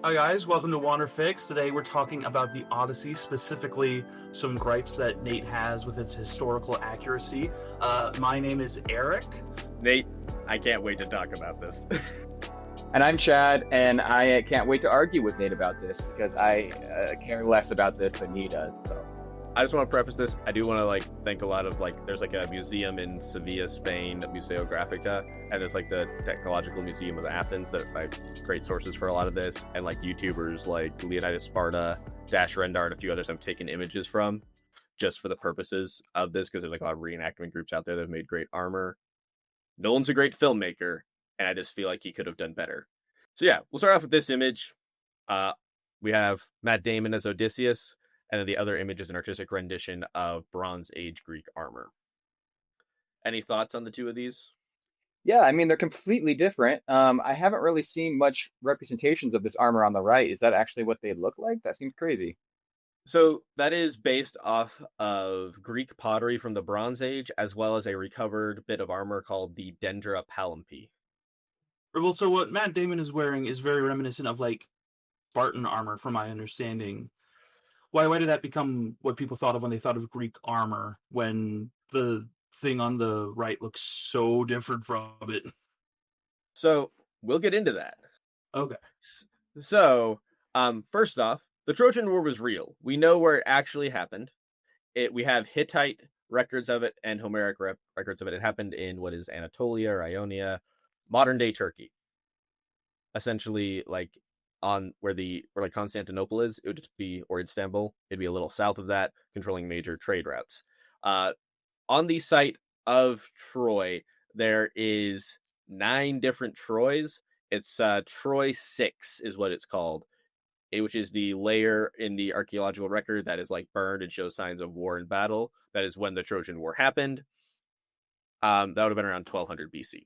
Hi guys, welcome to Wander Fix. Today we're talking about the Odyssey, specifically some gripes that Nate has with its historical accuracy. My name is Eric. Nate, I can't wait to talk about this. And I'm Chad, and I can't wait to argue with Nate about this because I care less about this than he does. So I just want to preface this. I do want to thank a lot of there's a museum in Sevilla, Spain, Museo Grafica, and there's the Technological Museum of Athens that great sources for a lot of this, and YouTubers like Leonidas Sparta, Dash Rendar, and a few others I've taken images from just for the purposes of this because there's a lot of reenactment groups out there that have made great armor. Nolan's a great filmmaker, and I just feel like he could have done better. So yeah, we'll start off with this image. We have Matt Damon as Odysseus, and then the other image is an artistic rendition of Bronze Age Greek armor. Any thoughts on the two of these? yeah, I mean they're completely different. I haven't really seen much representations of this armor on the right. Is that actually what they look like? That seems crazy. So that is based off of Greek pottery from the Bronze Age, as well as a recovered bit of armor called the Dendra Palampi. Well, so what Matt Damon is wearing is very reminiscent of Spartan armor, from my understanding. Why did that become what people thought of when they thought of Greek armor when the thing on the right looks so different from it? So we'll get into that. Okay. So, first off, the Trojan War was real. We know where it actually happened. We have Hittite records of it and Homeric records of it. It happened in what is Anatolia or Ionia, modern day Turkey. Essentially, on where Constantinople is, it would just be, or Istanbul, it'd be a little south of that, controlling major trade routes. On the site of Troy, there is 9 different Troys. It's Troy 6 is what it's called, which is the layer in the archaeological record that is burned and shows signs of war and battle. That is when the Trojan War happened. That would have been around 1200 BC.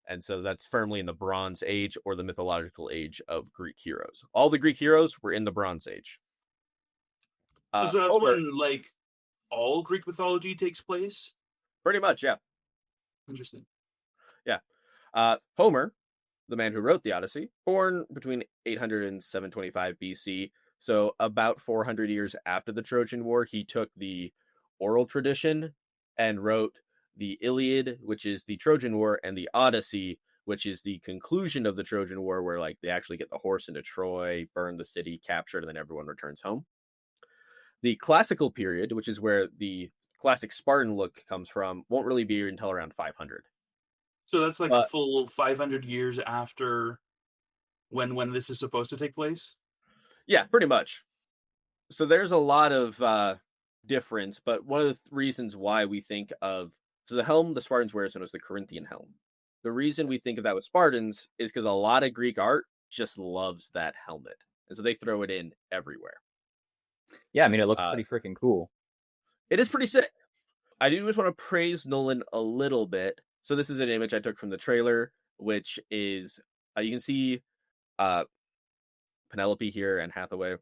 And so that's firmly in the Bronze Age or the mythological age of Greek heroes. All the Greek heroes were in the Bronze Age. So that's when all Greek mythology takes place? Pretty much, yeah. Interesting. Yeah. Homer, the man who wrote the Odyssey, born between 800 and 725 BC. So about 400 years after the Trojan War, he took the oral tradition and wrote the Iliad, which is the Trojan War, and the Odyssey, which is the conclusion of the Trojan War, where they actually get the horse into Troy, burn the city, capture it, and then everyone returns home. The classical period, which is where the classic Spartan look comes from, won't really be until around 500. So that's a full 500 years after when this is supposed to take place? Yeah, pretty much. So there's a lot of difference, but one of the reasons why we think of the helm the Spartans wear is known as the Corinthian helm. The reason we think of that with Spartans is because a lot of Greek art just loves that helmet, and so they throw it in everywhere. Yeah, I mean it looks pretty freaking cool. It is pretty sick. I do just want to praise Nolan a little bit. So this is an image I took from the trailer, which is you can see Penelope here and Hathaway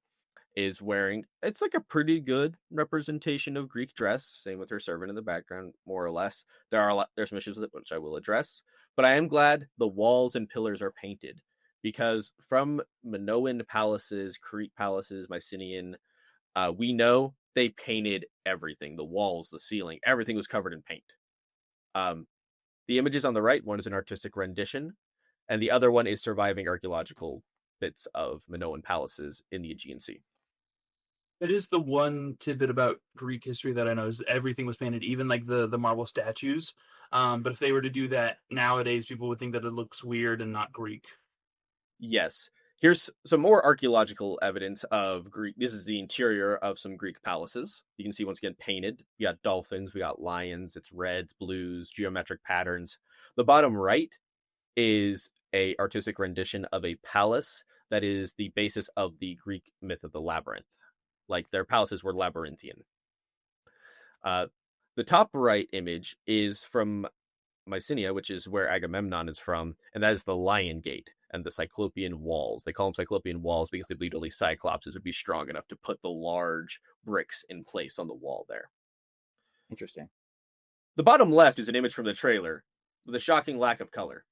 is wearing, it's a pretty good representation of Greek dress. Same with her servant in the background, more or less. There's some issues with it, which I will address. But I am glad the walls and pillars are painted, because from Minoan palaces, Crete palaces, Mycenaean, we know they painted everything. The walls, the ceiling, everything was covered in paint. The images on the right, one is an artistic rendition, and the other one is surviving archaeological bits of Minoan palaces in the Aegean Sea. It is the one tidbit about Greek history that I know is everything was painted, even the marble statues. But if they were to do that nowadays, people would think that it looks weird and not Greek. Yes. Here's some more archaeological evidence of Greek. This is the interior of some Greek palaces. You can see once again painted. We got dolphins, we got lions, it's reds, blues, geometric patterns. The bottom right is a artistic rendition of a palace that is the basis of the Greek myth of the labyrinth. Their palaces were labyrinthian. The top right image is from Mycenae, which is where Agamemnon is from, and that is the Lion Gate and the Cyclopean walls. They call them Cyclopean walls because they believed only Cyclopses would be strong enough to put the large bricks in place on the wall there. Interesting. The bottom left is an image from the trailer with a shocking lack of color.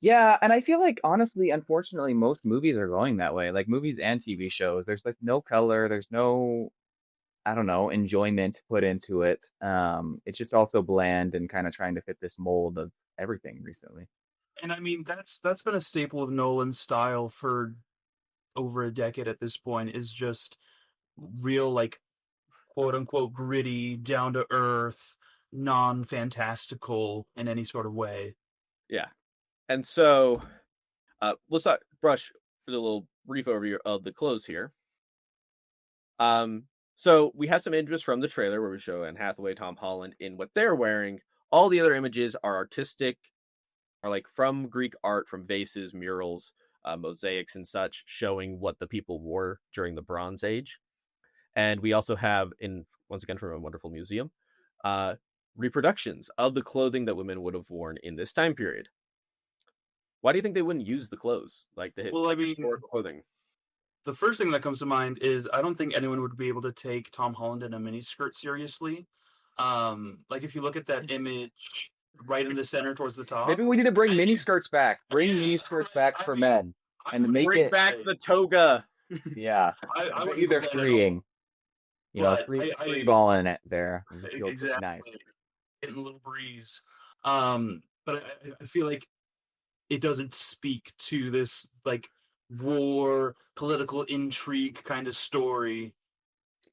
Yeah, and I feel like honestly, unfortunately, most movies are going that way. Like movies and TV shows, there's like no color, there's no, I don't know, enjoyment put into it. It's just also bland and kind of trying to fit this mold of everything recently. And I mean, that's been a staple of Nolan's style for over a decade at this point, is just real, like, quote unquote gritty, down to earth, non fantastical in any sort of way. Yeah. And so let's not brush for the little brief overview of the clothes here. Um, so we have some images from the trailer where we show Anne Hathaway, Tom Holland in what they're wearing. All the other images are artistic, are like from Greek art, from vases, murals, mosaics, and such, showing what the people wore during the Bronze Age. And we also have, in once again from a wonderful museum, uh, reproductions of the clothing that women would have worn in this time period. Why do you think they wouldn't use the clothes, like the Well, I mean, historical clothing? the first thing that comes to mind is I don't think anyone would be able to take Tom Holland in a miniskirt seriously. Like if you look at that image right in the center towards the top. Maybe we need to bring mini skirts back. Bring mini skirts back for men and make Bring it, back the toga. yeah. I I bet wouldn't you go they're that at all. freeing, But free balling it there. It feels exactly, nice. getting a little breeze. But I feel like it doesn't speak to this like war, political intrigue kind of story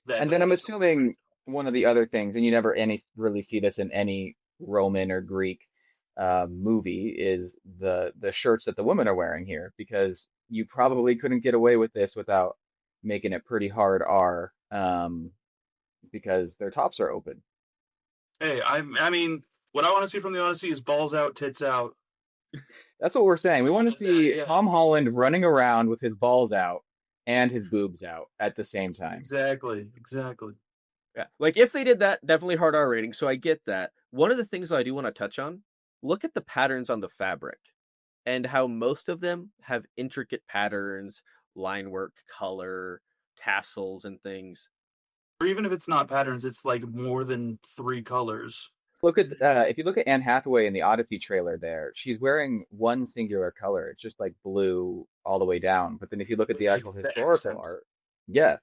that And then I'm assuming one of the other things, and you never any really see this in any Roman or Greek movie, is the shirts that the women are wearing here, because you probably couldn't get away with this without making it pretty hard R, because their tops are open. hey, I mean, what I want to see from the Odyssey is balls out, tits out. That's what we're saying. We want to see Yeah, Tom Holland running around with his balls out and his boobs out at the same time. exactly. Yeah, like if they did that, definitely hard R rating. So I get that. One of the things that I do want to touch on, look at the patterns on the fabric and how most of them have intricate patterns, line work, color, tassels, and things. Or even if it's not patterns, it's like more than three colors. Look at if you look at Anne Hathaway in the Odyssey trailer there, she's wearing one singular color. It's just like blue all the way down. But then if you look at the actual The historical accent. art, yeah.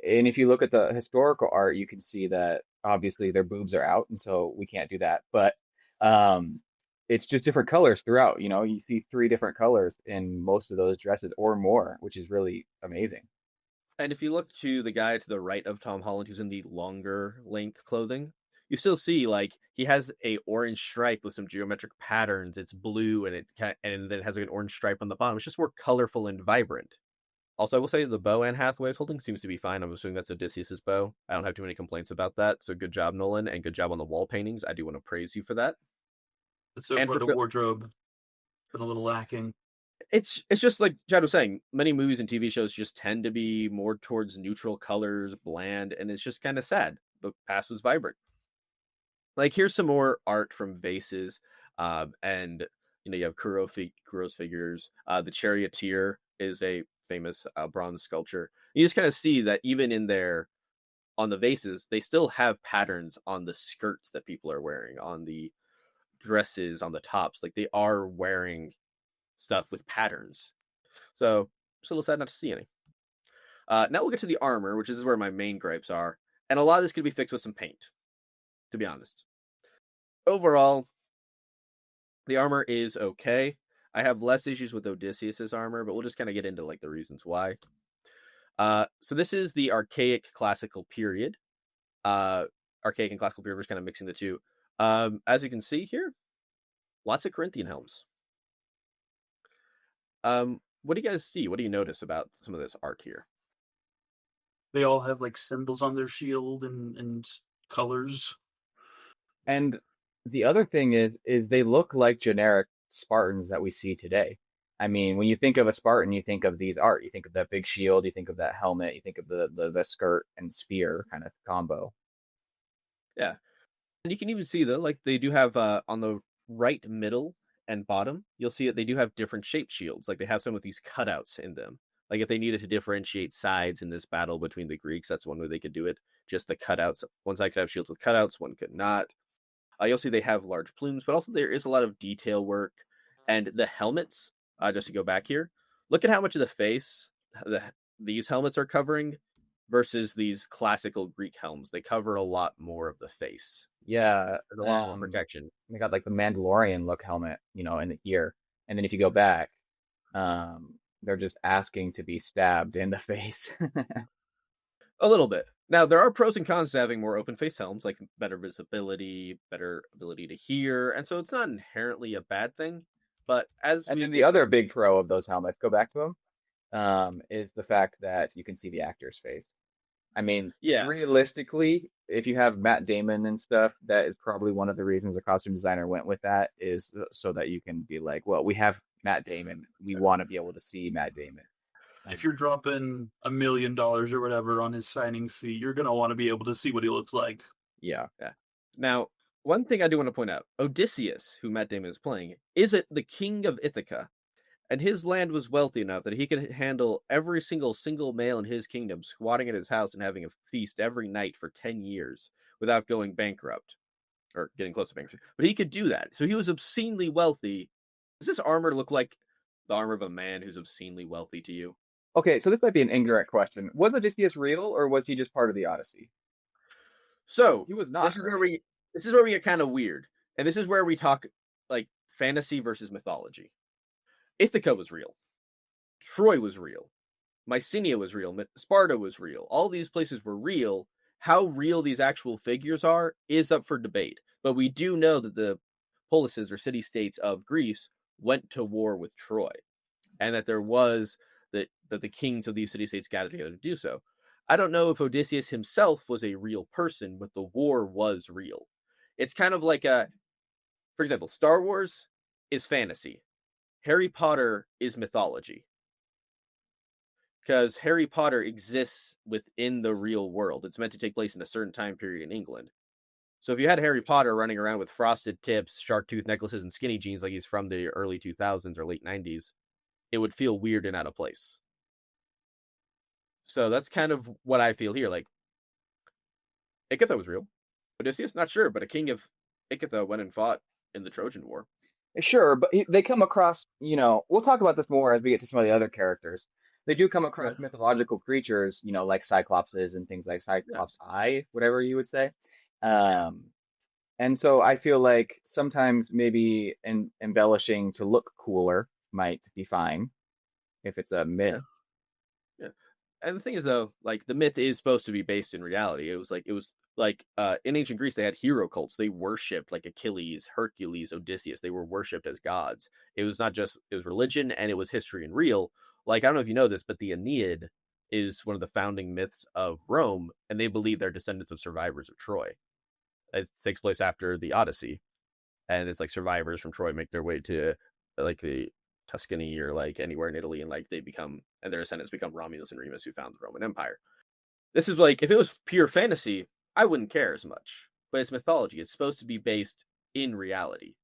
And if you look at the historical art, you can see that obviously their boobs are out, and so we can't do that. But um it's just different colors throughout. You see three different colors in most of those dresses or more, which is really amazing. And if you look to the guy to the right of Tom Holland, who's in the longer length clothing, you still see like he has a orange stripe with some geometric patterns. It's blue and then it has like an orange stripe on the bottom. It's just more colorful and vibrant. Also, I will say the bow Anne Hathaway is holding seems to be fine. I'm assuming that's Odysseus's bow. I don't have too many complaints about that. So good job, Nolan, and good job on the wall paintings. I do want to praise you for that. So And far, for the wardrobe been a little lacking. it's just like Chad was saying, many movies and TV shows just tend to be more towards neutral colors, bland, and it's just kind of sad. The past was vibrant. Like here's some more art from vases, and you have Kuro's figures. The Charioteer is a famous bronze sculpture. You just kind of see that even in their on the vases, they still have patterns on the skirts that people are wearing, on the dresses, on the tops. Like they are wearing stuff with patterns. So just a little sad not to see any. Now we'll get to the armor, which is where my main gripes are, and a lot of this could be fixed with some paint. To be honest, overall, the armor is okay. I have less issues with Odysseus's armor, but we'll just kind of get into like the reasons why. So this is the archaic classical period. Uh, Archaic and classical period, we're just kind of mixing the two. As you can see here, lots of Corinthian helms. What do you guys see? What do you notice about some of this art here? They all have like symbols on their shield and colors. And the other thing is they look like generic Spartans that we see today. I mean, when you think of a Spartan, you think of these art. You think of that big shield, you think of that helmet, you think of the skirt and spear kind of combo. Yeah, and you can even see though, like they do have on the right middle and bottom, you'll see that they do have different shaped shields. Like they have some with these cutouts in them. Like if they needed to differentiate sides in this battle between the Greeks, that's one way they could do it. Just the cutouts. One side could have shields with cutouts, one could not. You'll see they have large plumes, but also there is a lot of detail work And the helmets, just to go back here, look at how much of the face these helmets are covering versus these classical Greek helms. They cover a lot more of the face. Yeah, There's a lot more protection. they got like the Mandalorian look helmet, in the ear, and then if you go back, they're just asking to be stabbed in the face. A little bit. Now, there are pros and cons to having more open face helms, like better visibility, better ability to hear, and so it's not inherently a bad thing. But as And we then the get, other big pro of those helmets, go back to them, is the fact that you can see the actor's face. I mean, yeah, realistically, if you have Matt Damon and stuff, that is probably one of the reasons the costume designer went with that is so that you can be like, well, we have Matt Damon. We want to be able to see Matt Damon. If you're dropping $1 million or whatever on his signing fee, you're gonna want to be able to see what he looks like. Yeah. yeah. Now, one thing I do want to point out: Odysseus, who Matt Damon is playing, is the king of Ithaca, and his land was wealthy enough that he could handle every single male in his kingdom squatting at his house and having a feast every night for 10 years without going bankrupt or getting close to bankruptcy. But he could do that. So he was obscenely wealthy. Does this armor look like the armor of a man who's obscenely wealthy to you? Okay, so this might be an indirect question. Was Odysseus real, or was he just part of the Odyssey? So He was not, this is where right? we get kind of weird. And this is where we talk like fantasy versus mythology. Ithaca was real. Troy was real. Mycenae was real. Sparta was real. All these places were real. How real these actual figures are is up for debate. But we do know that the polises or city-states of Greece went to war with Troy, and that there was that the kings of these city-states gathered together to do so. I don't know if Odysseus himself was a real person, but the war was real. It's kind of like for example, Star Wars is fantasy. Harry Potter is mythology. Because Harry Potter exists within the real world. It's meant to take place in a certain time period in England. So if you had Harry Potter running around with frosted tips, shark tooth necklaces, and skinny jeans like he's from the early 2000s or late 90s, it would feel weird and out of place. So that's kind of what I feel here. Like, Ithaca was real. Odysseus, not sure, but a king of Ithaca went and fought in the Trojan War. Sure, but they come across, we'll talk about this more as we get to some of the other characters. They do come Yeah. across mythological creatures, like cyclopses and things like Cyclops Eye, whatever you would say. Um, and so I feel like sometimes maybe embellishing to look cooler might be fine if it's a myth. Yeah. Yeah. And the thing is though, like the myth is supposed to be based in reality. It was like in ancient Greece they had hero cults. They worshipped like Achilles, Hercules, Odysseus. They were worshipped as gods. It was not just it was religion and it was history and real. Like I don't know if you know this, but the Aeneid is one of the founding myths of Rome, and they believe they're descendants of survivors of Troy. It takes place after the Odyssey, and it's like survivors from Troy make their way to like the Tuscany or like anywhere in Italy, and like they become and their descendants become Romulus and Remus, who found the Roman Empire. This is like if it was pure fantasy, I wouldn't care as much. But it's mythology; it's supposed to be based in reality,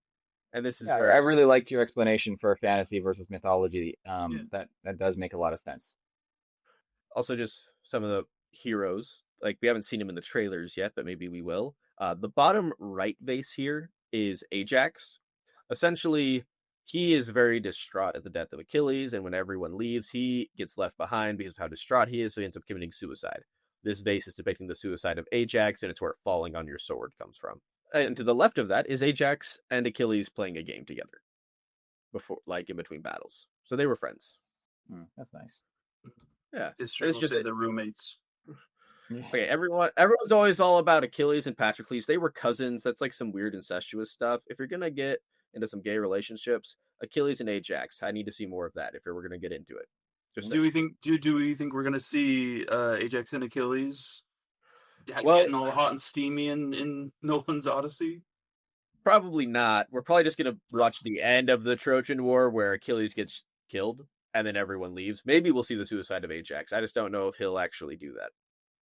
and this is Yeah, where I it's really liked your explanation for fantasy versus mythology. Yeah. That does make a lot of sense. also just some of the heroes. Like we haven't seen them in the trailers yet, but maybe we will. The bottom right vase here is Ajax. Essentially, he is very distraught at the death of Achilles, and when everyone leaves, he gets left behind because of how distraught he is, so he ends up committing suicide. This vase is depicting the suicide of Ajax, and it's where falling on your sword comes from. And to the left of that is Ajax and Achilles playing a game together before, like in between battles. So they were friends. That's nice. Yeah, History it's will just say they're roommates. Yeah. okay. Everyone's always all about Achilles and Patroclus. They were cousins. That's like some weird incestuous stuff. If you're gonna get into some gay relationships, Achilles and Ajax. I need to see more of that if we're gonna get into it. Just Do we think we're gonna see Ajax and Achilles well, getting all hot and steamy in Nolan's Odyssey? probably not. We're probably just gonna watch the end of the Trojan War where Achilles gets killed and then everyone leaves. Maybe we'll see the suicide of Ajax. I just don't know if he'll actually do that.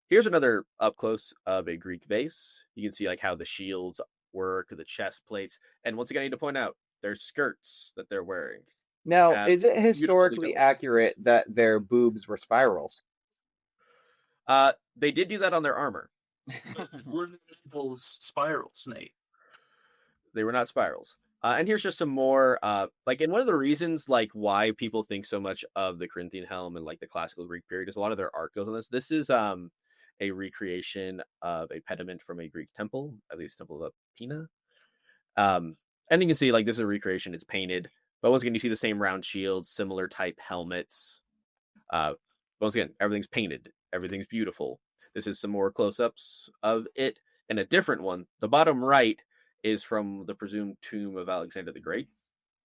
Here's another up close of a Greek vase. You can see like how the shields work, the chest plates, and once again, I need to point out their skirts that they're wearing. Now, is it Beautifully historically colored. accurate that their boobs were spirals? They did do that on their armor. Were the nipples spirals, Nate? They were not spirals. And here's just some more, like, and one of the reasons, like, why people think so much of the Corinthian helm and like the classical Greek period is a lot of their art goes on this. This is a recreation of a pediment from a Greek temple, at least Temple of Pina. And you can see like this is a recreation; it's painted, but once again, you see the same round shields, similar type helmets. Once again, everything's painted, everything's beautiful. This is some more close-ups of it, and a different one. The bottom right is from the presumed tomb of Alexander the Great.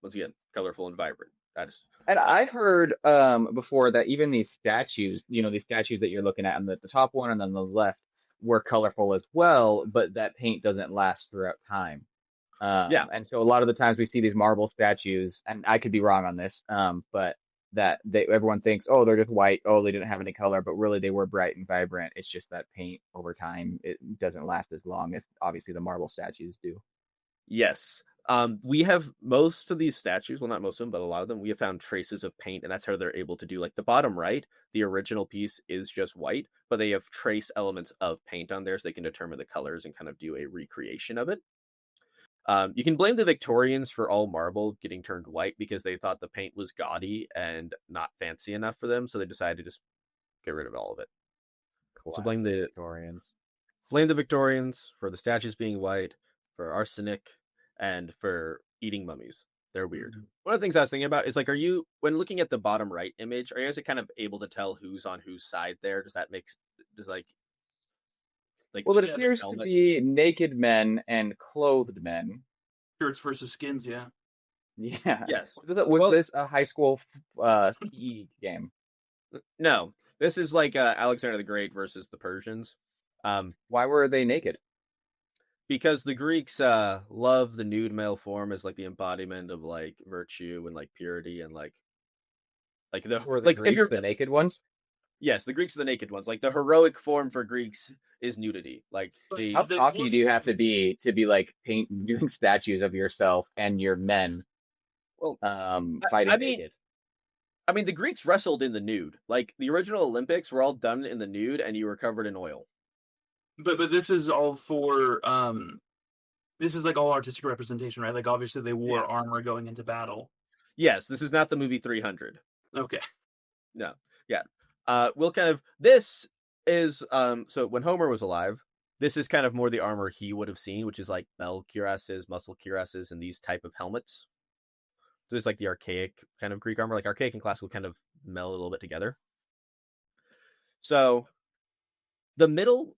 Once again, colorful and vibrant. That is And I heard before that even these statues, these statues that you're looking at on the top one and then the left were colorful as well, but that paint doesn't last throughout time. yeah, And so a lot of the times we see these marble statues, and I could be wrong on this, but that everyone thinks, oh, they're just white, oh, they didn't have any color, but really they were bright and vibrant. It's just that paint over time, it doesn't last as long as obviously the marble statues do. yes. We have most of these statues, well, not most of them, but a lot of them, we have found traces of paint, and that's how they're able to do like the bottom right. The original piece is just white, but they have trace elements of paint on there, so they can determine the colors and kind of do a recreation of it. You can blame the Victorians for all marble getting turned white because they thought the paint was gaudy and not fancy enough for them, so they decided to just get rid of all of it. So Classic Victorians. blame the Victorians for the statues being white, for arsenic, and for eating mummies. They're weird. One of the things I was thinking about is like, are you, when looking at the bottom right image, are you guys kind of able to tell who's on whose side there? Does that make does like Well, it Yeah, appears to helmets? be naked men and clothed men. shirts versus skins. Yeah. Yeah. Yes. Was Well, this a high school PE game? no. This is like Alexander the Great versus the Persians. Why were they naked? Because the Greeks love the nude male form as like the embodiment of like virtue and like purity and like the So were the like if Greeks you're the naked ones? yes, the Greeks are the naked ones. Like the heroic form for Greeks is nudity. Like But How the cocky do you have to be like doing statues of yourself and your men well, fighting I mean naked? the Greeks wrestled in the nude. Like the original Olympics were all done in the nude and you were covered in oil. but this is all for this is like all artistic representation, right? Like obviously they wore Yeah. armor going into battle. Yes, this is not the movie 300. Okay. No. Yeah. We'll kind of this is so when Homer was alive, this is kind of more the armor he would have seen, which is like bell cuirasses, muscle cuirasses, and these type of helmets. So it's like the archaic kind of Greek armor, like archaic and classical kind of meld a little bit together. So the middle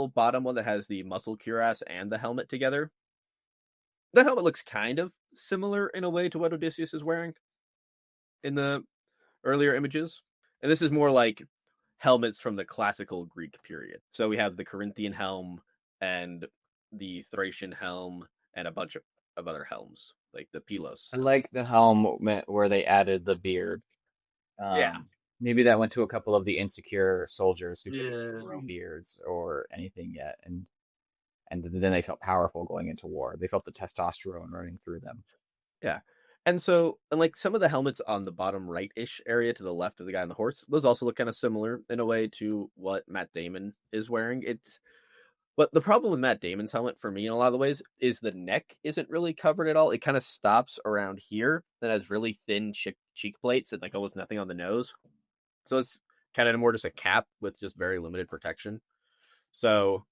bottom one that has the muscle cuirass and the helmet together, the helmet looks kind of similar in a way to what Odysseus is wearing in the earlier images. And this is more like helmets from the classical Greek period. So we have the Corinthian helm and the Thracian helm and a bunch of other helms, like the Pylos. I like the helmet where they added the beard. Yeah. Maybe that went to a couple of the insecure soldiers who didn't Yeah. grow beards or anything yet, and then they felt powerful going into war. They felt the testosterone running through them. Yeah. And so, and like some of the helmets on the bottom right-ish area to the left of the guy on the horse, those also look kind of similar in a way to what Matt Damon is wearing. But the problem with Matt Damon's helmet for me in a lot of the ways is the neck isn't really covered at all. It kind of stops around here, then has really thin cheek plates and like almost nothing on the nose. So it's kind of more just a cap with just very limited protection. So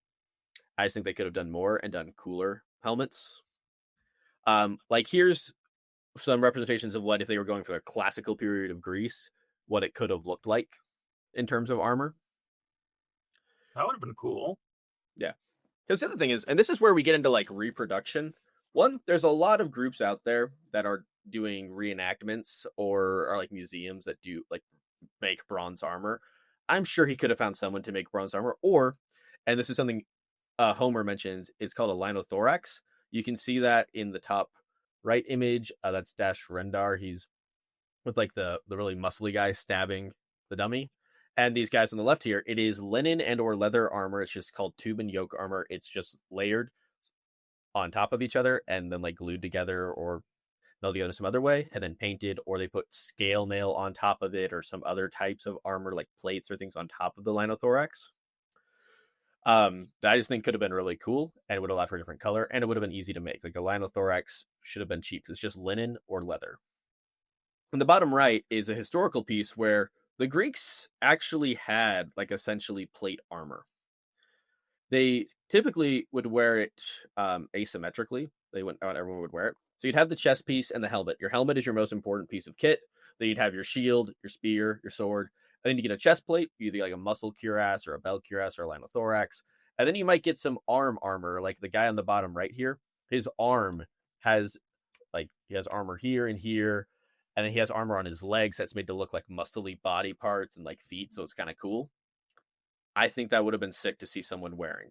I just think they could have done more and done cooler helmets. Like here's some representations of what if they were going for a classical period of Greece, what it could have looked like in terms of armor. That would have been cool. Yeah. Because the other thing is, and this is where we get into like reproduction. One, there's a lot of groups out there that are doing reenactments or are like museums that do like make bronze armor. I'm sure he could have found someone to make bronze armor, or, and this is something Homer mentions, it's called a linothorax. You can see that in the top right image. That's Dash Rendar. He's with like the really muscly guy stabbing the dummy. And these guys on the left here, it is linen and or leather armor. It's just called tube and yoke armor. It's just layered on top of each other and then like glued together or melded together some other way and then painted, or they put scale mail on top of it or some other types of armor like plates or things on top of the linothorax. That I just think could have been really cool and it would allow for a different color and it would have been easy to make. Like a linothorax should have been cheap. It's just linen or leather. In the bottom right is a historical piece where the Greeks actually had like essentially plate armor. They typically would wear it asymmetrically. Not everyone would wear it. So you'd have the chest piece and the helmet. Your helmet is your most important piece of kit. Then you'd have your shield, your spear, your sword. And then you get a chest plate, either like a muscle cuirass or a belt cuirass or a linothorax. And then you might get some arm armor, like the guy on the bottom right here. His arm has he has armor here and here, and then he has armor on his legs that's made to look like muscly body parts and like feet, so it's kind of cool. I think that would have been sick to see someone wearing.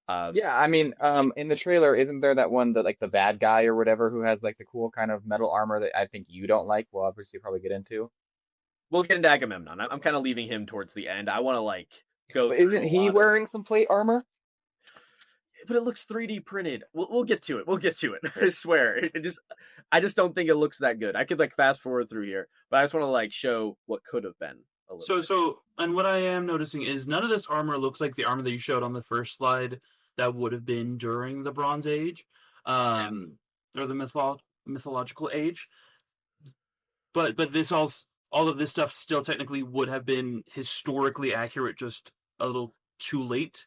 Yeah, I mean, in the trailer, isn't there that one that like the bad guy or whatever who has like the cool kind of metal armor that I think you don't like? We'll obviously probably get into. We'll get into Agamemnon. I'm kind of leaving him towards the end. I want to go But through isn't a he lot wearing some plate armor? but it looks 3D printed. We'll get to it. We'll get to it. I swear. I just don't think it looks that good. I could fast forward through here, but I just want to show what could have been a little bit. And what I am noticing is none of this armor looks like the armor that you showed on the first slide that would have been during the Bronze Age, or the mythological age. But this all of this stuff still technically would have been historically accurate, just a little too late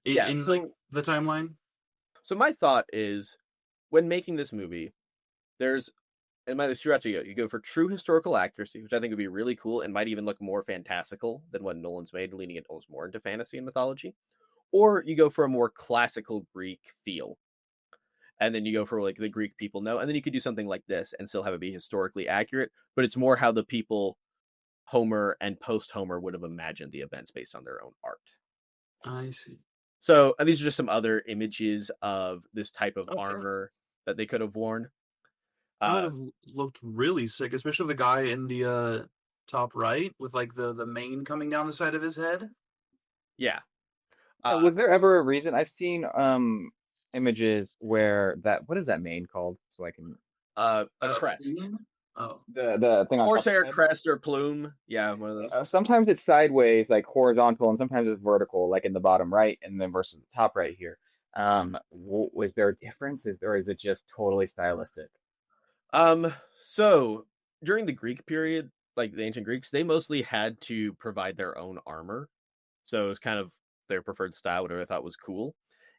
in the timeline. So my thought is, when making this movie, there's two routes you go for true historical accuracy, which I think would be really cool and might even look more fantastical than what Nolan's made, leaning it almost more into fantasy and mythology. Or you go for a more classical Greek feel. And then you go for the Greek people know. And then you could do something like this and still have it be historically accurate, but it's more how the people Homer and post-Homer would have imagined the events based on their own art. I see. So, and these are just some other images of this type of armor that they could have worn. That would have looked really sick, especially the guy in the top right with the mane coming down the side of his head. Yeah. Was there ever a reason? I've seen images where what is that mane called? So I can a crest. Oh, the thing on horsehair crest or plume. Yeah, one of those. Sometimes it's sideways, like horizontal, and sometimes it's vertical, like in the bottom right, and then versus the top right here. Was there a difference, or is it just totally stylistic? So during the Greek period, like the ancient Greeks, they mostly had to provide their own armor, so it was kind of their preferred style, whatever I thought was cool.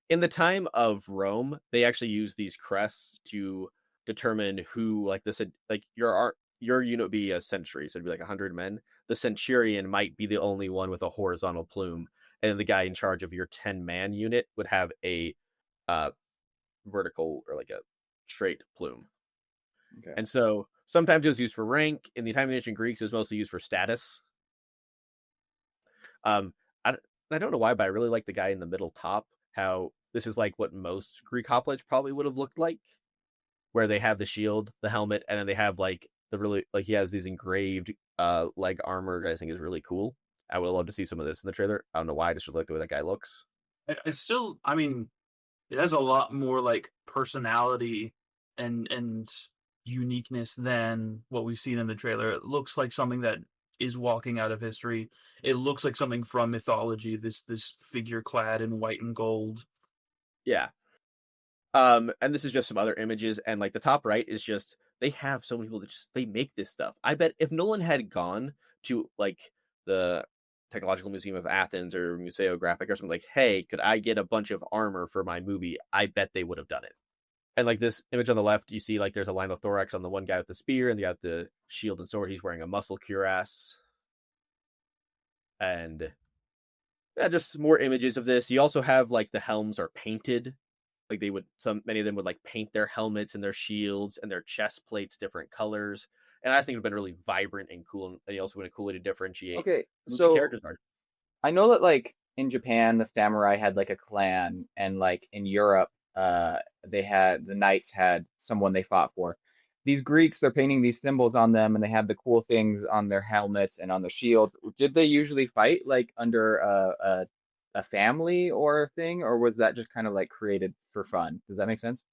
In the time of Rome, they actually used these crests to determine who your unit would be a century, so it'd be 100 men. The centurion might be the only one with a horizontal plume, and then the guy in charge of your 10-man unit would have a vertical or a straight plume. Okay. And so sometimes it was used for rank. In the time of the ancient Greeks, it was mostly used for status. I don't know why, but I really like the guy in the middle top. How this is what most Greek hoplites probably would have looked like, where they have the shield, the helmet, and then they have he has these engraved leg armor that I think is really cool. I would love to see some of this in the trailer. I don't know why, I just really like the way that guy looks. It's still, I mean, it has a lot more personality and uniqueness than what we've seen in the trailer. It looks like something that is walking out of history. It looks like something from mythology, this figure clad in white and gold. Yeah. And this is just some other images, and the top right is just, they have so many people that they make this stuff. I bet if Nolan had gone to the Technological Museum of Athens or Museographic or something, hey, could I get a bunch of armor for my movie? I bet they would have done it. And this image on the left, you see there's a linothorax on the one guy with the spear, and the guy with the shield and sword, he's wearing a muscle cuirass. And yeah, just more images of this. You also have the helms are painted. Many of them would paint their helmets and their shields and their chest plates different colors. And I think it would have been really vibrant and cool. And it also would have been a cool way to differentiate. Okay, so characters are. I know that in Japan, the samurai had a clan, and in Europe, they had the knights had someone they fought for. These Greeks, they're painting these symbols on them, and they have the cool things on their helmets and on their shields. Did they usually fight under a family or a thing, or was that just kind of created for fun? Does that make sense?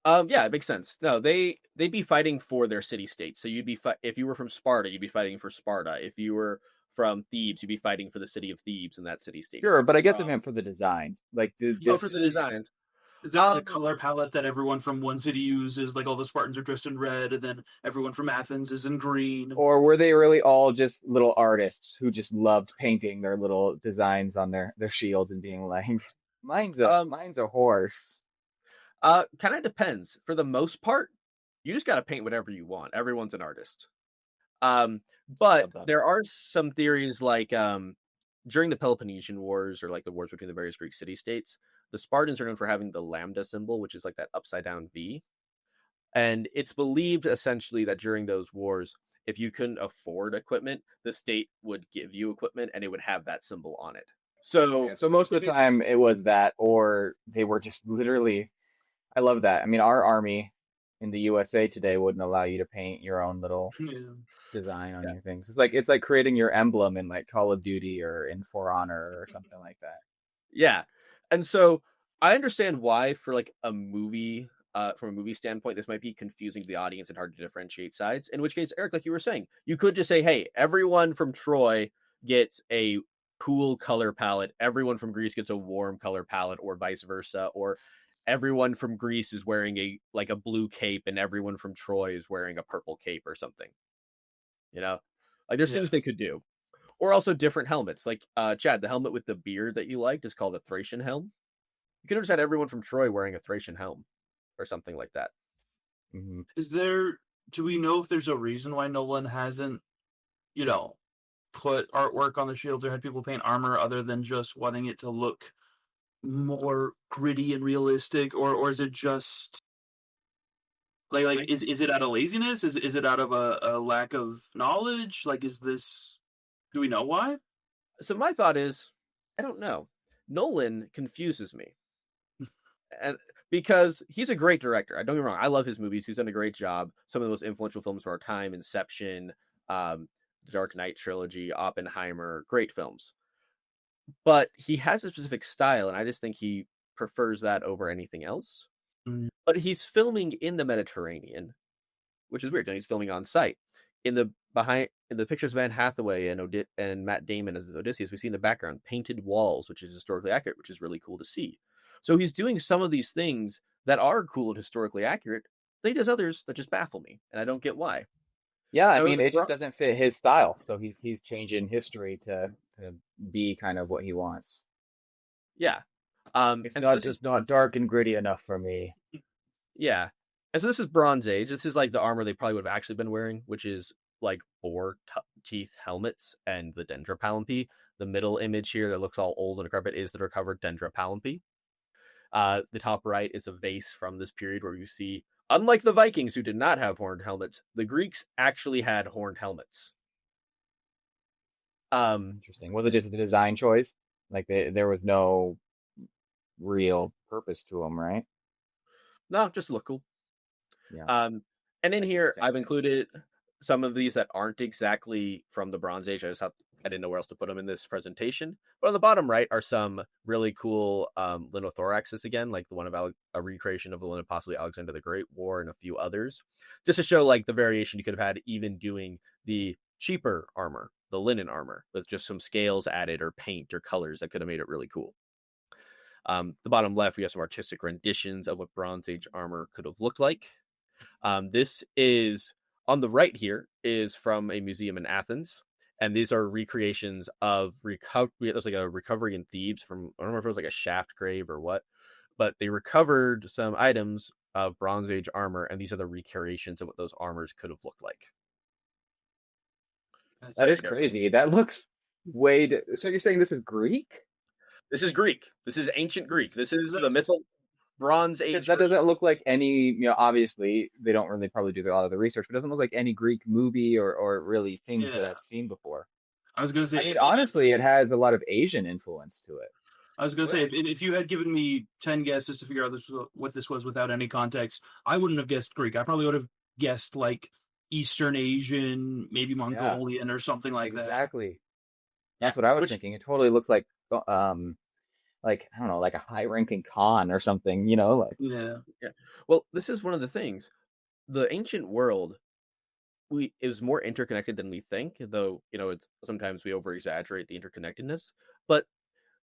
Yeah, it makes sense. No, they'd be fighting for their city state. So you'd be if you were from Sparta, you'd be fighting for Sparta. If you were from Thebes, you'd be fighting for the city of Thebes in that city state. Sure, but I guess I meant for the designs. For the designs. Is there a color palette that everyone from one city uses? Like all the Spartans are dressed in red, and then everyone from Athens is in green. Or were they really all just little artists who just loved painting their little designs on their shields and being like, Um, mine's a horse. kind of depends. For the most part, you just got to paint whatever you want. Everyone's an artist. Um, but Love that. there are some theories like during the Peloponnesian Wars or like the wars between the various Greek city-states, the Spartans are known for having the lambda symbol, which is like that upside down V. And it's believed essentially that during those wars, if you couldn't afford equipment, the state would give you equipment and it would have that symbol on it. So Yeah, so most of the time it was that, or they were just literally. I love that. I mean, our army in the USA today wouldn't allow you to paint your own little Yeah. design on yeah, your things. It's like creating your emblem in like Call of Duty or in For Honor or something like that. yeah. And so I understand why for like a movie, from a movie standpoint, this might be confusing to the audience and hard to differentiate sides. In which case, Eric, like you were saying, you could just say, hey, everyone from Troy gets a cool color palette, everyone from Greece gets a warm color palette, or vice versa, or everyone from Greece is wearing a blue cape and everyone from Troy is wearing a purple cape or something. You know? Like there's Yeah. things they could do. Or also different helmets. Like Chad, the helmet with the beard that you liked is called a Thracian helm. You could have just had everyone from Troy wearing a Thracian helm or something like that. Hmm. Do we know if there's a reason why Nolan hasn't, you know, put artwork on the shields or had people paint armor other than just wanting it to look more gritty and realistic, or is it just like is it out of laziness? Is it out of a lack of knowledge? Like, is this? Do we know why? So my thought is, I don't know. Nolan confuses me. And because he's a great director. I don't get me wrong. I love his movies. He's done a great job. Some of the most influential films of our time, Inception, the Dark Knight trilogy, Oppenheimer, great films. But he has a specific style, and I just think he prefers that over anything else. Mm. But he's filming in the Mediterranean, which is weird. He's filming on site. In the pictures of Anne Hathaway and Matt Damon as Odysseus, we see in the background painted walls, which is historically accurate, which is really cool to see. So he's doing some of these things that are cool and historically accurate. Then he does others that just baffle me, and I don't get why. Yeah, I So mean, it just doesn't fit his style. So he's changing history to be kind of what he wants. yeah, It's and so not this is just not dark and gritty enough for me. yeah, and so this is Bronze Age. This is like the armor they probably would have actually been wearing, which is like boar teeth helmets and the Dendra Palampi. The middle image here that looks all old and decrepit is the recovered Dendra Palampi. The top right is a vase from this period where you see, unlike the Vikings who did not have horned helmets, the Greeks actually had horned helmets. Interesting. Was it just a design choice? Like there was no real purpose to them, right? No, just look cool. Yeah. And in here, Same I've thing. included some of these that aren't exactly from the Bronze Age. I didn't know where else to put them in this presentation. But on the bottom right are some really cool linothoraxes again, like the one of a recreation of the one of possibly Alexander the Great War and a few others, just to show like the variation you could have had even doing the cheaper armor, the linen armor, with just some scales added or paint or colors that could have made it really cool. The bottom left, we have some artistic renditions of what Bronze Age armor could have looked like. This is on the right here is from a museum in Athens, and these are recreations of recovery. There's like a recovery in Thebes from, I don't remember if it was like a shaft grave or what, but they recovered some items of Bronze Age armor, and these are the recreations of what those armors could have looked like. That is crazy. That looks so you're saying this is Greek? This is Greek. This is ancient Greek. This is the mythical Bronze Because Age. that doesn't look like any, obviously they don't really probably do a lot of the research, but it doesn't look like any Greek movie or really things that Yeah, I've seen before. I was gonna I say. mean, honestly, it has a lot of Asian influence to it. I was gonna say if you had given me 10 guesses to figure out what this was without any context, I wouldn't have guessed Greek. I probably would have guessed like Eastern Asian, maybe Yeah, Mongolian or something like that. exactly. Yeah, That's what I was which thinking. It totally looks like I don't know, like a high-ranking Khan or something, like Yeah, yeah. Well, this is one of the things. The ancient world, it was more interconnected than we think, though, it's sometimes we over exaggerate the interconnectedness. But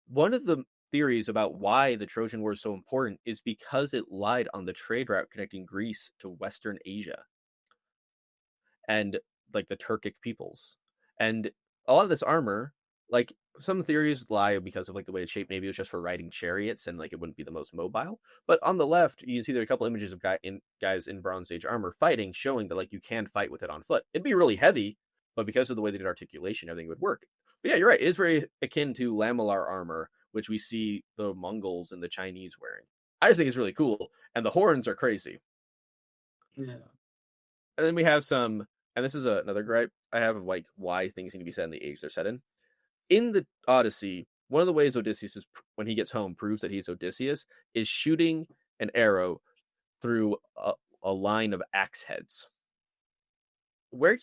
one of the theories about why the Trojan War is so important is because it lied on the trade route connecting Greece to Western Asia and like the Turkic peoples. And a lot of this armor, like some theories lie because of like the way it's shaped. Maybe it was just for riding chariots and like it wouldn't be the most mobile. But on the left, you see there are a couple images of guys in Bronze Age armor fighting, showing that like you can fight with it on foot. It'd be really heavy, but because of the way they did articulation, everything would work. But yeah, you're right. It is very akin to lamellar armor, which we see the Mongols and the Chinese wearing. I just think it's really cool, and the horns are crazy. Yeah. And then we have some, and this is another gripe I have of like why things need to be set in the age they're set in. In the Odyssey, one of the ways Odysseus is, when he gets home, proves that he's Odysseus is shooting an arrow through a line of axe heads. Where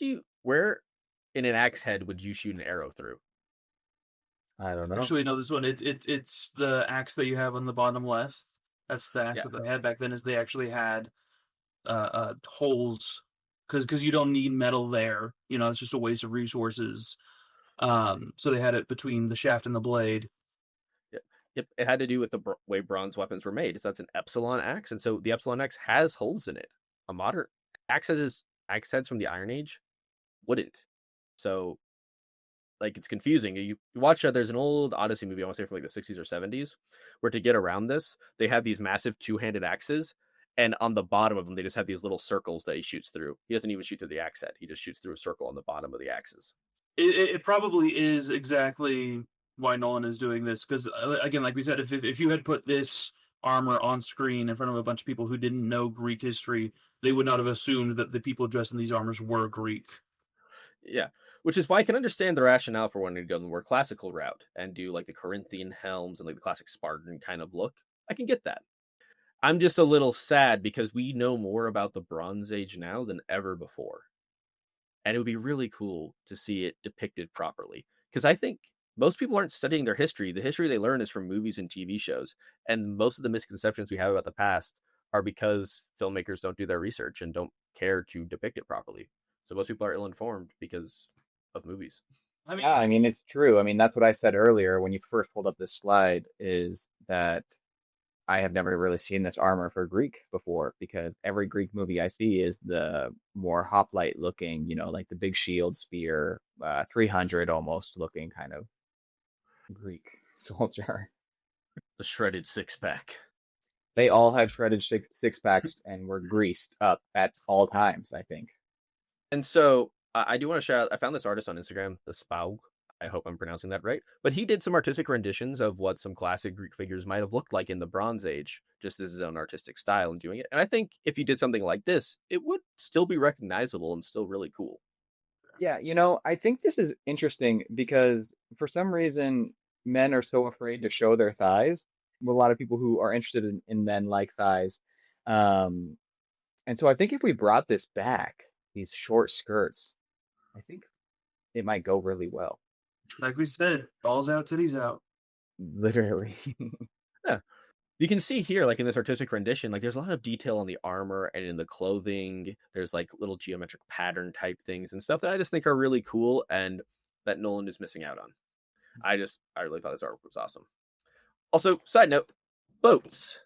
in an axe head would you shoot an arrow through? I don't know. Actually, no, this one it's the axe that you have on the bottom left. That's the axe Yeah. that they had back then. Is they actually had holes because you don't need metal there. You know, it's just a waste of resources. So they had it between the shaft and the blade. Yep, it had to do with the way bronze weapons were made. So that's an epsilon axe, and so the epsilon axe has holes in it. A modern axe heads from the Iron Age wouldn't. So, like, it's confusing. You watch. There's an old Odyssey movie, I want to say from like the 60s or 70s, where to get around this, they have these massive two-handed axes, and on the bottom of them, they just have these little circles that he shoots through. He doesn't even shoot through the axe head. He just shoots through a circle on the bottom of the axes. It probably is exactly why Nolan is doing this because again, like we said, if you had put this armor on screen in front of a bunch of people who didn't know Greek history, they would not have assumed that the people dressed in these armors were Greek. Yeah, which is why I can understand the rationale for wanting to go the more classical route and do like the Corinthian helms and like the classic Spartan kind of look. I can get that. I'm just a little sad because we know more about the Bronze Age now than ever before. And it would be really cool to see it depicted properly. Because I think most people aren't studying their history. The history they learn is from movies and TV shows. And most of the misconceptions we have about the past are because filmmakers don't do their research and don't care to depict it properly. So most people are ill-informed because of movies. I mean, Yeah, I mean, it's true. I mean, that's what I said earlier when you first pulled up this slide, is that I have never really seen this armor for Greek before, because every Greek movie I see is the more hoplite looking, like the big shield, spear, 300 almost looking kind of Greek soldier. The shredded six-pack. They all have shredded six packs and were greased up at all times, I think. And so I do want to shout out, I found this artist on Instagram, the Spaug. I hope I'm pronouncing that right. But he did some artistic renditions of what some classic Greek figures might have looked like in the Bronze Age, just as his own artistic style in doing it. And I think if you did something like this, it would still be recognizable and still really cool. Yeah, I think this is interesting because for some reason men are so afraid to show their thighs. A lot of people who are interested in men like thighs. Um, and so I think if we brought this back, these short skirts, I think it might go really well. like we said, balls out, titties out. Literally. Yeah. You can see here, like in this artistic rendition, like there's a lot of detail on the armor and in the clothing. There's like little geometric pattern type things and stuff that I just think are really cool and that Nolan is missing out on. I really thought this artwork was awesome. Also, side note, boats.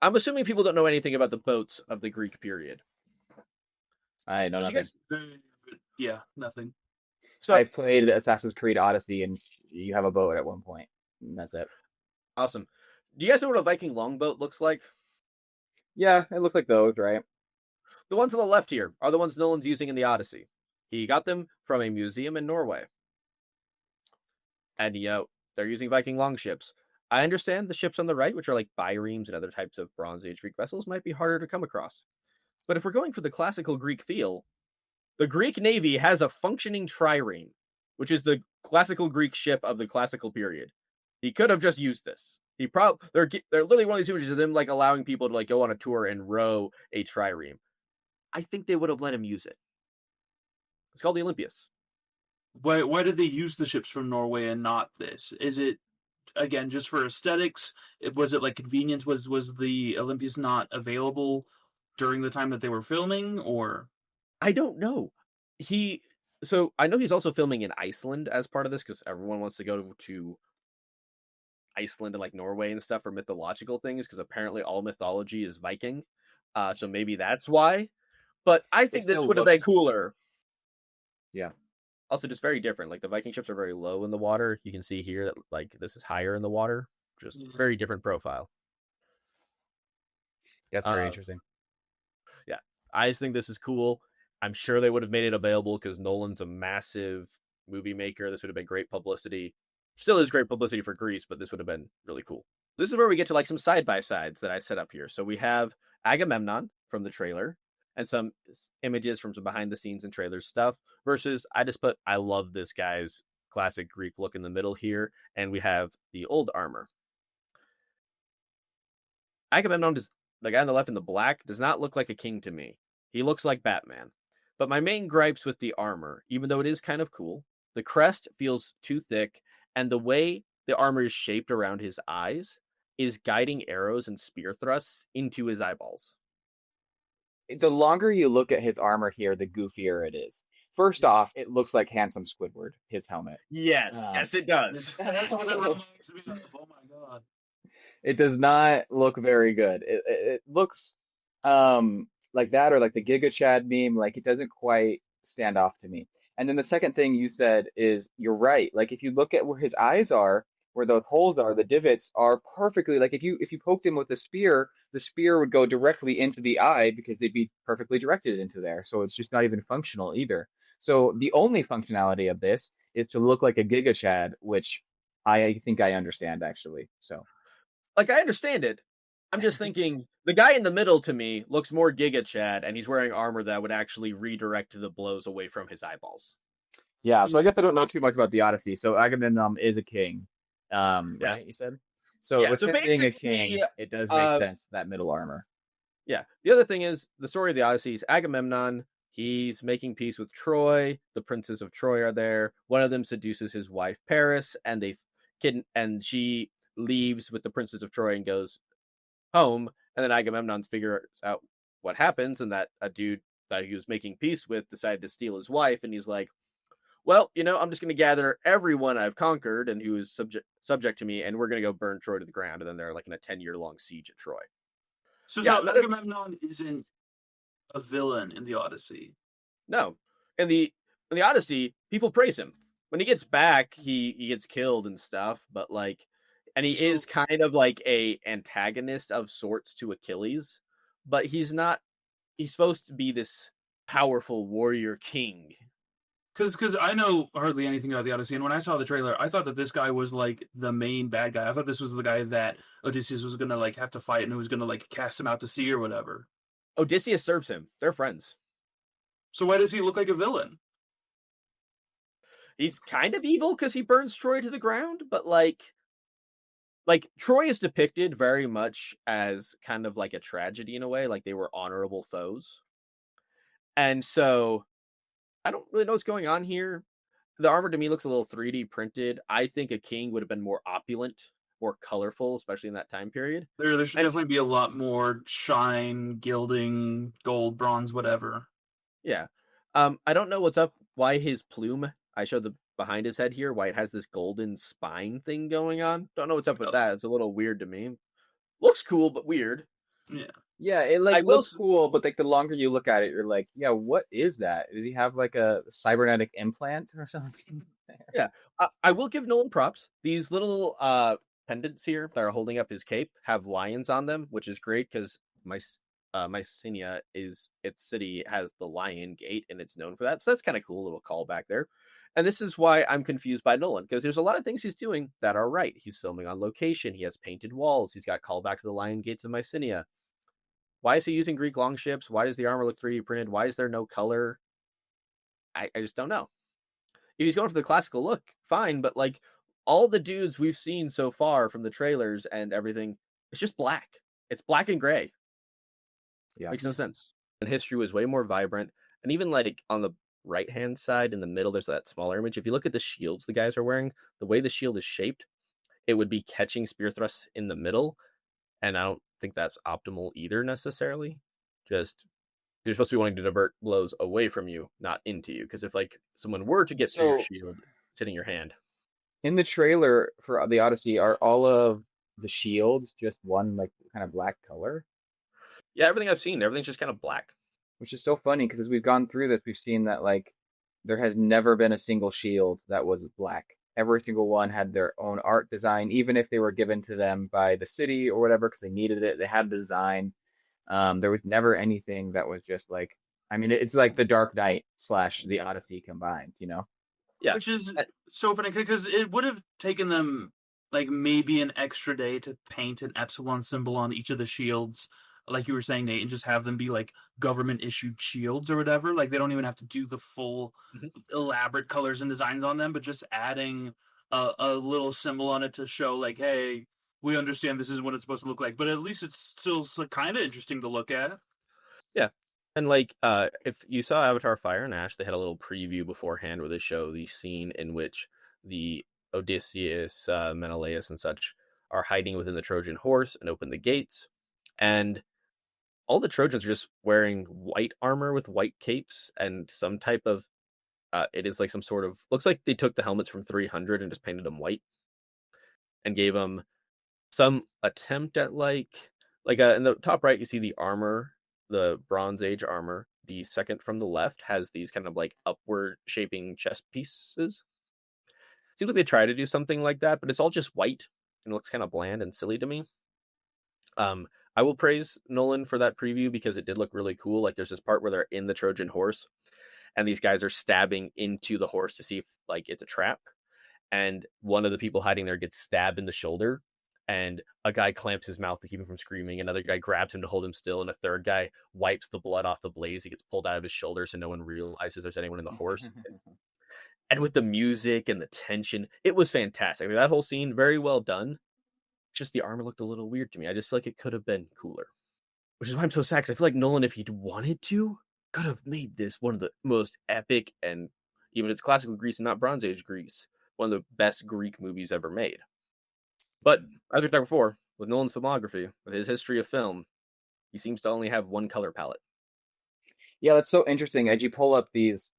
I'm assuming people don't know anything about the boats of the Greek period. I know Did nothing. you guys- Yeah, nothing. So I played Assassin's Creed Odyssey, and you have a boat at one point. And that's it. awesome. Do you guys know what a Viking longboat looks like? Yeah, it looks like those, right? The ones on the left here are the ones Nolan's using in the Odyssey. He got them from a museum in Norway. And, they're using Viking longships. I understand the ships on the right, which are like biremes and other types of Bronze Age Greek vessels, might be harder to come across. But if we're going for the classical Greek feel, the Greek Navy has a functioning trireme, which is the classical Greek ship of the classical period. He could have just used this. They're literally one of these images of them like allowing people to like go on a tour and row a trireme. I think they would have let him use it. It's called the Olympias. Why did they use the ships from Norway and not this? Is it again just for aesthetics? Was it like convenience? Was the Olympias not available during the time that they were filming, or I don't know. So I know he's also filming in Iceland as part of this because everyone wants to go to Iceland and like Norway and stuff for mythological things, because apparently all mythology is Viking. So maybe that's why. But I It think this still would have been looks, cooler. yeah. Also, just very different. Like the Viking ships are very low in the water. You can see here that like this is higher in the water. Just Yeah. very different profile. That's very Uh, interesting. yeah, I just think this is cool. I'm sure they would have made it available because Nolan's a massive movie maker. This would have been great publicity. Still is great publicity for Greece, but this would have been really cool. This is where we get to like some side by sides that I set up here. So we have Agamemnon from the trailer and some images from some behind the scenes and trailer stuff versus I just put I love this guy's classic Greek look in the middle here, and we have the old armor. Agamemnon does the guy on the left in the black does not look like a king to me. He looks like Batman. But my main gripes with the armor, even though it is kind of cool, the crest feels too thick, and the way the armor is shaped around his eyes is guiding arrows and spear thrusts into his eyeballs. The longer you look at his armor here, the goofier it is. First off, it looks like handsome Squidward, his helmet. Yes, it does. That's what it reminds me of. Oh my god. It does not look very good. It looks like that, or like the Giga Chad meme. Like it doesn't quite stand off to me. And then the second thing you said is you're right. Like if you look at where his eyes are, where those holes are, the divots are perfectly like if you poked him with the spear would go directly into the eye because they'd be perfectly directed into there. So it's just not even functional either. So the only functionality of this is to look like a Giga Chad, which I think I understand actually. So. Like I understand it. I'm just thinking the guy in the middle to me looks more Giga Chad, and he's wearing armor that would actually redirect the blows away from his eyeballs. Yeah, so I guess I don't know too much about the Odyssey. So Agamemnon is a king, Yeah. right? You said. So Yeah. with So him being a basically, king, it does make sense that middle armor. yeah. The other thing is the story of the Odyssey is Agamemnon. He's making peace with Troy. The princes of Troy are there. One of them seduces his wife Paris, and and she leaves with the princes of Troy and goes home. And then Agamemnon figures out what happens, and that a dude that he was making peace with decided to steal his wife, and he's like, well, I'm just going to gather everyone I've conquered and who is subject to me, and we're going to go burn Troy to the ground. And then they're like in a 10-year-long siege at Troy. So, Yeah, Agamemnon isn't a villain in the Odyssey. No, in the Odyssey, people praise him. When he gets back, he gets killed and stuff, but like, and he is kind of like a antagonist of sorts to Achilles, but he's not. He's supposed to be this powerful warrior king. Because I know hardly anything about the Odyssey, and when I saw the trailer, I thought that this guy was like the main bad guy. I thought this was the guy that Odysseus was gonna like have to fight, and who was gonna like cast him out to sea or whatever. Odysseus serves him. They're friends. So why does he look like a villain? He's kind of evil because he burns Troy to the ground, but like Troy is depicted very much as kind of like a tragedy in a way, like they were honorable foes. And so I don't really know what's going on here. The armor to me looks a little 3D printed. I think a king would have been more opulent, more colorful, especially in that time period. There should definitely be a lot more shine, gilding, gold, bronze, whatever. Yeah. I don't know what's up, why his plume, I showed the behind his head here, why it has this golden spine thing going on. Don't know what's up with that. It's a little weird to me. Looks cool, but weird. Yeah. Yeah, it like looks cool, but like the longer you look at it, you're like, yeah, what is that? Did he have like a cybernetic implant or something? Yeah, I will give Nolan props. These little pendants here that are holding up his cape have lions on them, which is great because Mycenae is its city has the lion gate and it's known for that. So that's kind of cool, little callback there. And this is why I'm confused by Nolan, because there's a lot of things he's doing that are right. He's filming on location. He has painted walls. He's got callback to the lion gates of Mycenae. Why is he using Greek longships? Why does the armor look 3D printed? Why is there no color? I just don't know. If he's going for the classical look, fine, but like all the dudes we've seen so far from the trailers and everything, it's just black. It's black and gray. Yeah. Makes no sense. And history was way more vibrant. And even like on the right hand side in the middle, there's that smaller image. If you look at the shields the guys are wearing, the way the shield is shaped, it would be catching spear thrusts in the middle. And I don't think that's optimal either necessarily. Just you're supposed to be wanting to divert blows away from you, not into you. Because if like someone were to get through your shield, it's hitting your hand. In the trailer for the Odyssey, are all of the shields just one like kind of black color? Yeah, everything I've seen, everything's just kind of black. Which is so funny because as we've gone through this, we've seen that like there has never been a single shield that was black. Every single one had their own art design, even if they were given to them by the city or whatever, because they needed it. They had the design. There was never anything that was just like, I mean, it's like the Dark Knight slash the Odyssey combined, you know? Yeah. Which is so funny because it would have taken them like maybe an extra day to paint an epsilon symbol on each of the shields, like you were saying, Nate, and just have them be like government issued shields or whatever. Like they don't even have to do the full Mhm. elaborate colors and designs on them, but just adding a little symbol on it to show like, hey, we understand this is what it's supposed to look like. But at least it's still kind of interesting to look at. Yeah. And like if you saw Avatar Fire and Ash, they had a little preview beforehand where they show the scene in which the Odysseus, Menelaus and such are hiding within the Trojan horse and open the gates. And all the Trojans are just wearing white armor with white capes and some type of it is like some sort of looks like they took the helmets from 300 and just painted them white and gave them some attempt at in the top right you see the armor, the Bronze Age armor. The second from the left has these kind of like upward shaping chest pieces. Seems like they try to do something like that, but it's all just white and it looks kind of bland and silly to me. um I will praise Nolan for that preview because it did look really cool. Like there's this part where they're in the Trojan horse and these guys are stabbing into the horse to see if like it's a trap, and one of the people hiding there gets stabbed in the shoulder, and a guy clamps his mouth to keep him from screaming. Another guy grabs him to hold him still, and a third guy wipes the blood off the blades. He gets pulled out of his shoulder so no one realizes there's anyone in the horse. And with the music and the tension, it was fantastic. That whole scene, very well done. Just the armor looked a little weird to me. I just feel like it could have been cooler, which is why I'm so sad. 'Cause I feel like Nolan, if he'd wanted to, could have made this one of the most epic, and even if it's classical Greece and not Bronze Age Greece, one of the best Greek movies ever made. But as we talked before, with Nolan's filmography, with his history of film, he seems to only have one color palette. Yeah, that's so interesting. As you pull up these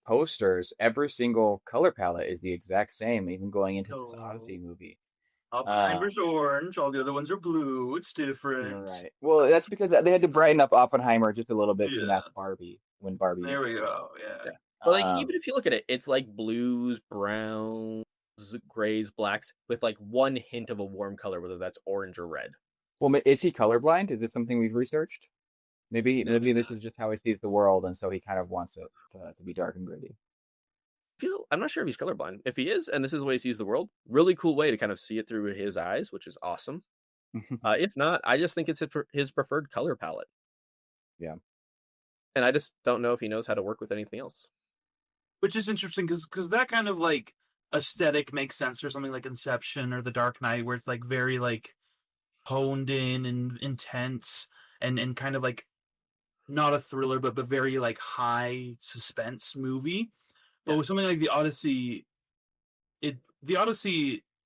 posters, every single color palette is the exact same, even going into this Odyssey No. movie. Oppenheimer's orange, all the other ones are blue. It's different. Right. Well, that's because they had to brighten up Oppenheimer just a little bit to Yeah. match Barbie when Barbie There we came out. go. Yeah. Yeah. But like, even if you look at it, it's like blues, browns, grays, blacks, with like one hint of a warm color, whether that's orange or red. Well, is he colorblind? Is this something we've researched? Uh, Maybe this is just how he sees the world, and so he kind of wants it to be dark and gritty. I'm not sure if he's colorblind. If he is, and this is the way he sees the world, really cool way to kind of see it through his eyes, which is awesome. If not, I just think it's his preferred color palette. Yeah. And I just don't know if he knows how to work with anything else. Which is interesting because that kind of like aesthetic makes sense for something like Inception or The Dark Knight, where it's like very like honed in and intense and kind of like not a thriller, but very like high suspense movie. But Yeah. with something like the Odyssey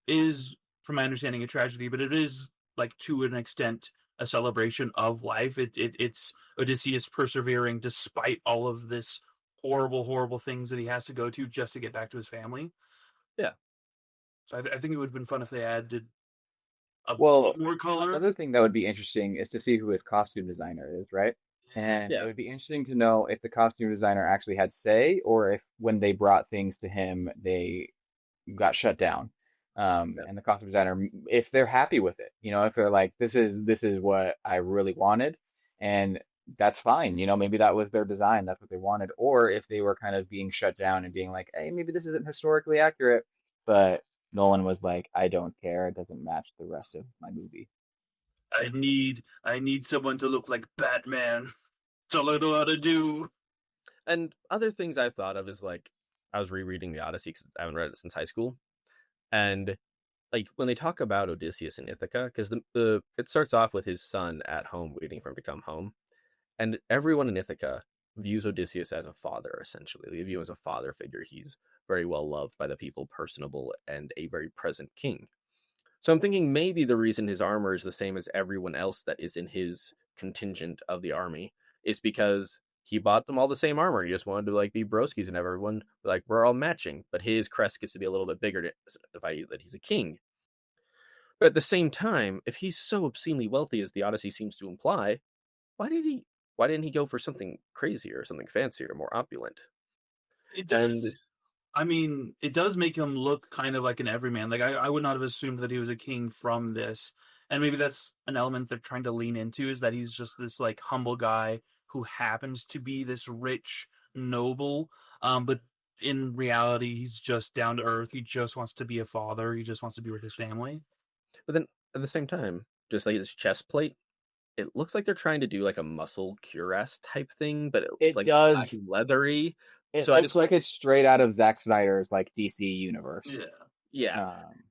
is, from my understanding, a tragedy, but it is like to an extent a celebration of life. It's Odysseus persevering despite all of this horrible things that he has to go to just to get back to his family. Yeah. So I think it would have been fun if they added a Well, bit more color. another thing that would be interesting is to see who his costume designer is, right? And it Yeah. would be interesting to know if the costume designer actually had say, or if when they brought things to him, they got shut down. Yeah. And the costume designer, if they're happy with it, you know, if they're like, this is what I really wanted, and that's fine, you know, maybe that was their design, that's what they wanted, or if they were kind of being shut down and being like, hey, maybe this isn't historically accurate, but Nolan was like, I don't care, it doesn't match the rest of my movie. I need someone to look like Batman. That's all I know how to do. And other things I've thought of is like, I was rereading the Odyssey because I haven't read it since high school. And like when they talk about Odysseus and Ithaca, because the it starts off with his son at home waiting for him to come home. And everyone in Ithaca views Odysseus as a father, essentially. They view him as a father figure. He's very well loved by the people, personable, and a very present king. So I'm thinking maybe the reason his armor is the same as everyone else that is in his contingent of the army is because he bought them all the same armor. He just wanted to like be broskies and everyone like we're all matching. But his crest gets to be a little bit bigger to signify that he's a king. But at the same time, if he's so obscenely wealthy as the Odyssey seems to imply, why did he? Why didn't he go for something crazier, something fancier, more opulent? It And does. I mean, it does make him look kind of like an everyman. Like I would not have assumed that he was a king from this. And maybe that's an element they're trying to lean into, is that he's just this like humble guy who happens to be this rich noble. But in reality, he's just down to earth. He just wants to be a father. He just wants to be with his family. but then at the same time, just like his chest plate, it looks like they're trying to do like a muscle cuirass type thing, but It like black does. and leathery. It So I looks just like it's straight out of Zack Snyder's like DC universe. Yeah. yeah. Um,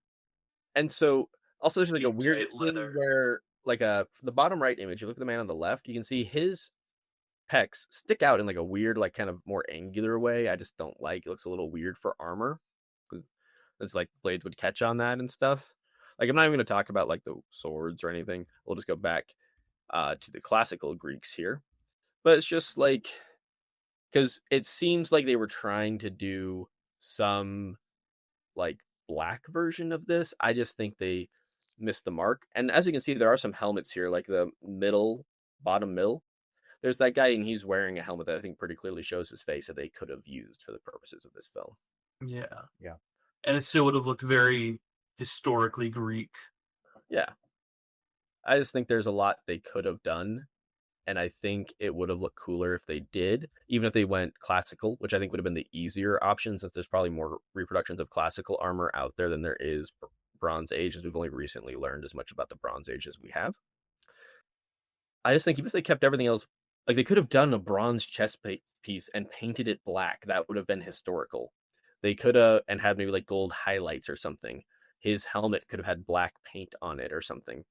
And so also there's like a Extreme weird tight thing leather. where like the bottom right image, you look at the man on the left, you can see his pecs stick out in like a weird, like kind of more angular way. I just don't like. It looks a little weird for armor because it's like blades would catch on that and stuff. Like I'm not even going to talk about like the swords or anything. We'll just go back to the classical Greeks here. But it's just like because it seems like they were trying to do some like black version of this. I just think they missed the mark. And as you can see, there are some helmets here, like the bottom middle. There's that guy, and he's wearing a helmet that I think pretty clearly shows his face that they could have used for the purposes of this film. Yeah. yeah. And it still would have looked very historically Greek. Yeah. I just think there's a lot they could have done. And I think it would have looked cooler if they did, even if they went classical, which I think would have been the easier option since there's probably more reproductions of classical armor out there than there is Bronze Age, as we've only recently learned as much about the Bronze Age as we have. I just think even if they kept everything else, like they could have done a bronze chest piece and painted it black. That would have been historical. They could have and had maybe like gold highlights or something. His helmet could have had black paint on it or something.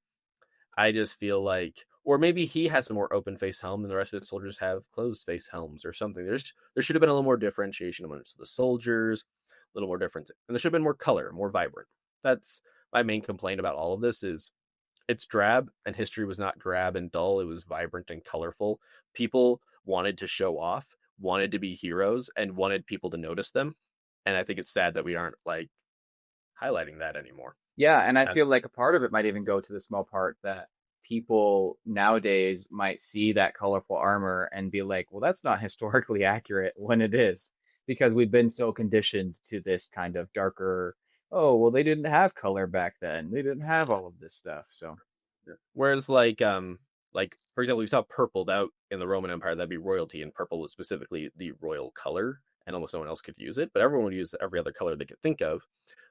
I just feel like, or maybe he has a more open face helm and the rest of the soldiers have closed face helms or something. There should have been a little more differentiation amongst the soldiers, a little more difference, and there should have been more color, more vibrant. That's my main complaint about all of this is it's drab, and history was not drab and dull. It was vibrant and colorful. People wanted to show off, wanted to be heroes, and wanted people to notice them. And I think it's sad that we aren't like highlighting that anymore. Yeah, and I feel like a part of it might even go to the small part that people nowadays might see that colorful armor and be like, well, that's not historically accurate when it is, because we've been so conditioned to this kind of darker, oh, well, they didn't have color back then. They didn't have all of this stuff. So, Whereas like for example, we saw purple out in the Roman Empire, that'd be royalty, and purple was specifically the royal color, and almost no one else could use it, but everyone would use every other color they could think of.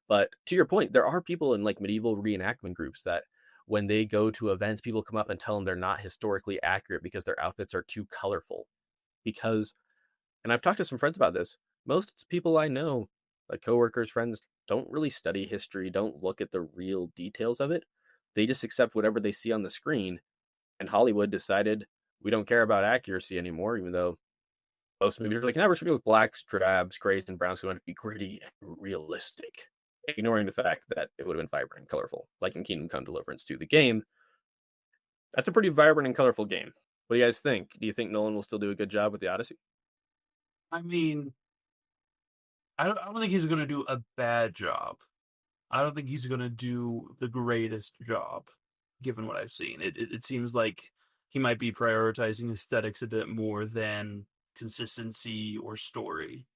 But to your point, there are people in like medieval reenactment groups that when they go to events, people come up and tell them they're not historically accurate because their outfits are too colorful. Because, and I've talked to some friends about this, most people I know, like coworkers, friends, don't really study history, don't look at the real details of it. They just accept whatever they see on the screen. And Hollywood decided we don't care about accuracy anymore, even though most movies are like, never should be with blacks, drabs, grays, and browns. We want it to be gritty and realistic, ignoring the fact that it would have been vibrant and colorful, like in Kingdom Come Deliverance 2, the game. That's a pretty vibrant and colorful game. What do you guys think? Do you think Nolan will still do a good job with the Odyssey? I mean, I don't think he's going to do a bad job. I don't think he's going to do the greatest job, given what I've seen. It seems like he might be prioritizing aesthetics a bit more than consistency or story.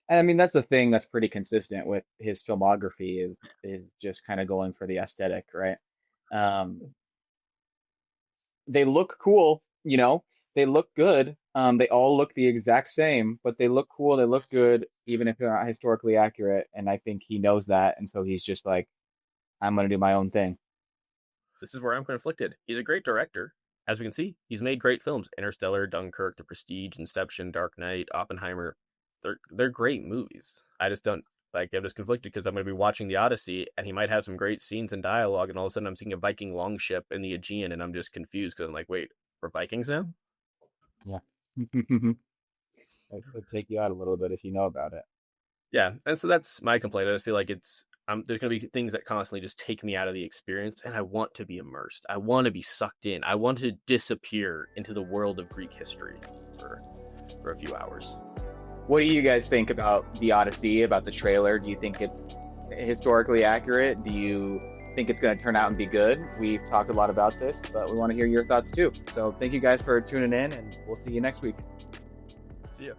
and I mean, that's the thing that's pretty consistent with his filmography is just kind of going for the aesthetic, right? Um, they look cool, they look good. They all look the exact same, but they look cool, they look good, even if they're not historically accurate. And I think he knows that, and so he's just like, I'm gonna do my own thing. This is where I'm conflicted. He's a great director. As we can see, he's made great films. Interstellar, Dunkirk, The Prestige, Inception, Dark Knight, Oppenheimer. They're great movies. I just don't like I'm just conflicted because I'm gonna be watching the Odyssey and he might have some great scenes and dialogue, and all of a sudden I'm seeing a Viking longship in the Aegean and I'm just confused because I'm like, wait, we're Vikings now? Yeah. It would take you out a little bit if you know about it. Yeah, and so that's my complaint. I just feel like it's there's going to be things that constantly just take me out of the experience, and I want to be immersed. I want to be sucked in. I want to disappear into the world of Greek history for for a few hours. What do you guys think about the Odyssey, about the trailer? Do you think it's historically accurate? Do you think it's going to turn out and be good? We've talked a lot about this, but we want to hear your thoughts too. So thank you guys for tuning in, and we'll see you next week. See ya.